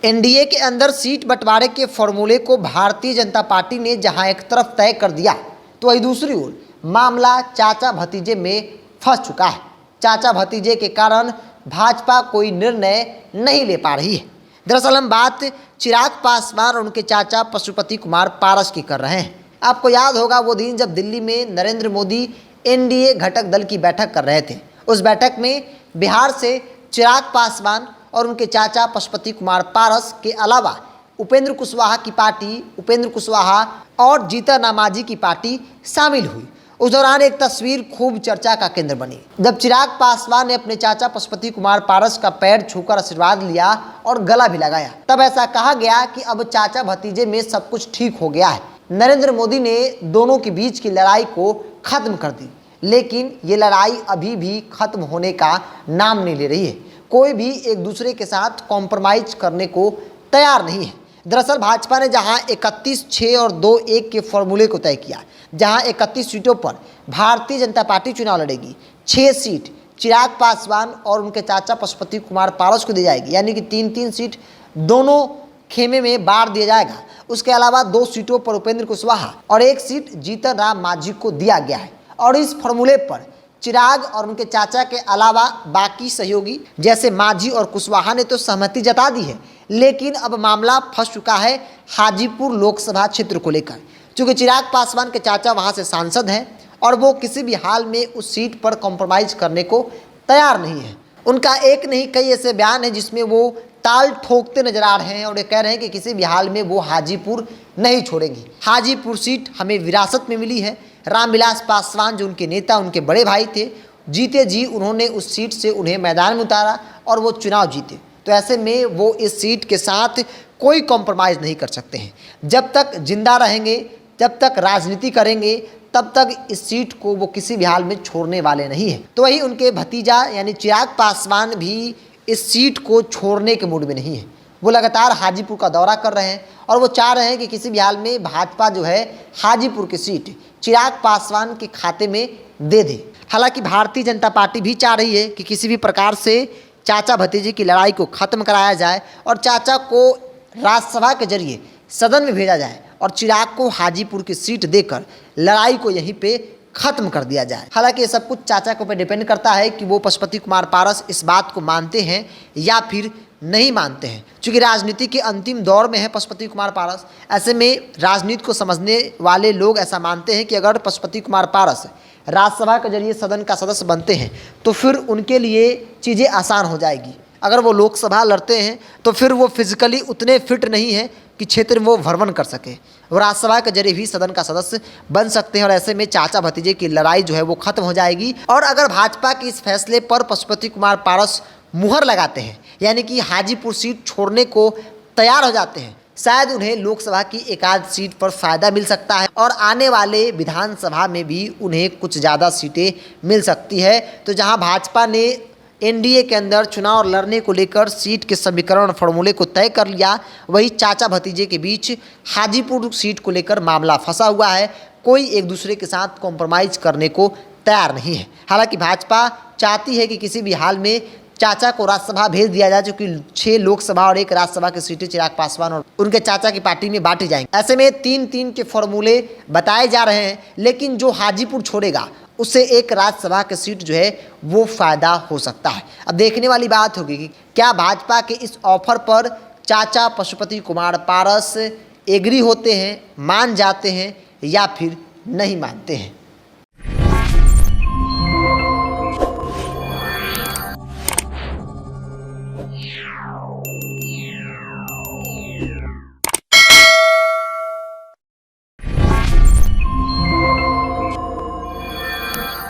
NDA के अंदर seat बंटवारे के फॉर्मूले को भारतीय जनता पार्टी ने जहां एक तरफ तय कर दिया, तो वहीं दूसरी ओर मामला चाचा भतीजे में फंस चुका है। चाचा भतीजे के कारण भाजपा कोई निर्णय नहीं ले पा रही है। दरअसल हम बात चिराग पासवान और उनके चाचा पशुपति कुमार पारस की कर रहे हैं। आपको याद होगा वो दिन जब दिल्ली में नरेंद्र मोदी एनडीए घटक दल की बैठक कर रहे थे। उस बैठक में बिहार से चिराग पासवान और उनके चाचा पशुपति कुमार पारस के अलावा उपेंद्र कुशवाहा की पार्टी, उपेंद्र कुशवाहा और जीतन राम मांझी की पार्टी शामिल हुई। उस दौरान एक तस्वीर खूब चर्चा का केंद्र बनी, जब चिराग पासवान ने अपने चाचा पशुपति कुमार पारस का पैर छूकर आशीर्वाद लिया और गला भी लगाया। तब ऐसा कहा गया कि अब चाचा भतीजे में सब कुछ ठीक हो गया है। नरेंद्र मोदी ने दोनों के बीच की लड़ाई को खत्म कर दी, लेकिन ये लड़ाई अभी भी खत्म होने का नाम नहीं ले रही है। कोई भी एक दूसरे के साथ कॉम्प्रोमाइज करने को तैयार नहीं है। दरअसल भाजपा ने जहां 31, 6 और 2, 1 के फॉर्मूले को तय किया, जहां 31 सीटों पर भारतीय जनता पार्टी चुनाव लड़ेगी, 6 सीट चिराग पासवान और उनके चाचा पशुपति कुमार पारस को दी जाएगी, यानी कि 3-3 सीट दोनों खेमे में बांट दिया जाएगा। उसके अलावा 2 सीटों पर उपेंद्र कुशवाहा और 1 सीट जीतन राम मांझी को दिया गया है। और इस फॉर्मूले पर चिराग और उनके चाचा के अलावा बाकी सहयोगी जैसे मांझी और कुशवाहा ने तो सहमति जता दी है, लेकिन अब मामला फंस चुका है हाजीपुर लोकसभा क्षेत्र को लेकर। क्योंकि चिराग पासवान के चाचा वहां से सांसद हैं और वो किसी भी हाल में उस सीट पर कॉम्प्रोमाइज करने को तैयार नहीं है। उनका एक नहीं कई ऐसे बयान है जिसमें वो ताल ठोकते नजर आ रहे हैं और ये कह रहे हैं कि किसी भी हाल में वो हाजीपुर नहीं छोड़ेंगे। हाजीपुर सीट हमें विरासत में मिली है। रामविलास पासवान जो उनके नेता, उनके बड़े भाई थे, जीते जी उन्होंने उस सीट से उन्हें मैदान में उतारा और वो चुनाव जीते। तो ऐसे में वो इस सीट के साथ कोई कॉम्प्रोमाइज़ नहीं कर सकते हैं। जब तक जिंदा रहेंगे, जब तक राजनीति करेंगे, तब तक इस सीट को वो किसी भी हाल में छोड़ने वाले नहीं हैं। तो वही उनके भतीजा यानी चिराग पासवान भी इस सीट को छोड़ने के मूड में नहीं है। वो लगातार हाजीपुर का दौरा कर रहे हैं और वो चाह रहे हैं कि किसी भी हाल में भाजपा जो है हाजीपुर की सीट चिराग पासवान के खाते में दे दे। हालांकि भारतीय जनता पार्टी भी चाह रही है कि किसी भी प्रकार से चाचा भतीजे की लड़ाई को ख़त्म कराया जाए और चाचा को राज्यसभा के जरिए सदन में भेजा जाए और चिराग को हाजीपुर की सीट देकर लड़ाई को यहीं पे खत्म कर दिया जाए। हालांकि ये सब कुछ चाचा को पे डिपेंड करता है कि वो पशुपति कुमार पारस इस बात को मानते हैं या फिर नहीं मानते हैं। क्योंकि राजनीति के अंतिम दौर में है पशुपति कुमार पारस। ऐसे में राजनीति को समझने वाले लोग ऐसा मानते हैं कि अगर पशुपति कुमार पारस राज्यसभा के जरिए सदन का सदस्य बनते हैं तो फिर उनके लिए चीज़ें आसान हो जाएगी। अगर वो लोकसभा लड़ते हैं तो फिर वो फिजिकली उतने फिट नहीं हैं कि क्षेत्र में वो भ्रमण कर सके। वो राज्यसभा के जरिए भी सदन का सदस्य बन सकते हैं और ऐसे में चाचा भतीजे की लड़ाई जो है वो खत्म हो जाएगी। और अगर भाजपा के इस फैसले पर पशुपति कुमार पारस मुहर लगाते हैं, यानी कि हाजीपुर सीट छोड़ने को तैयार हो जाते हैं, शायद उन्हें लोकसभा की एकाध सीट पर फायदा मिल सकता है और आने वाले विधानसभा में भी उन्हें कुछ ज़्यादा सीटें मिल सकती है। तो जहां भाजपा ने एनडीए के अंदर चुनाव लड़ने को लेकर सीट के समीकरण फॉर्मूले को तय कर लिया, वही चाचा भतीजे के बीच हाजीपुर सीट को लेकर मामला फंसा हुआ है। कोई एक दूसरे के साथ कॉम्प्रोमाइज़ करने को तैयार नहीं है। हालांकि भाजपा चाहती है कि किसी भी हाल में चाचा को राज्यसभा भेज दिया जाए, जो कि 6 लोकसभा और 1 राज्यसभा की सीटें चिराग पासवान और उनके चाचा की पार्टी में बांटी जाएंगी। ऐसे में 3-3 के फॉर्मूले बताए जा रहे हैं, लेकिन जो हाजीपुर छोड़ेगा उससे 1 राज्यसभा की सीट जो है वो फायदा हो सकता है। अब देखने वाली बात होगी कि क्या भाजपा के इस ऑफर पर चाचा पशुपति कुमार पारस एग्री होते हैं, मान जाते हैं या फिर नहीं मानते हैं।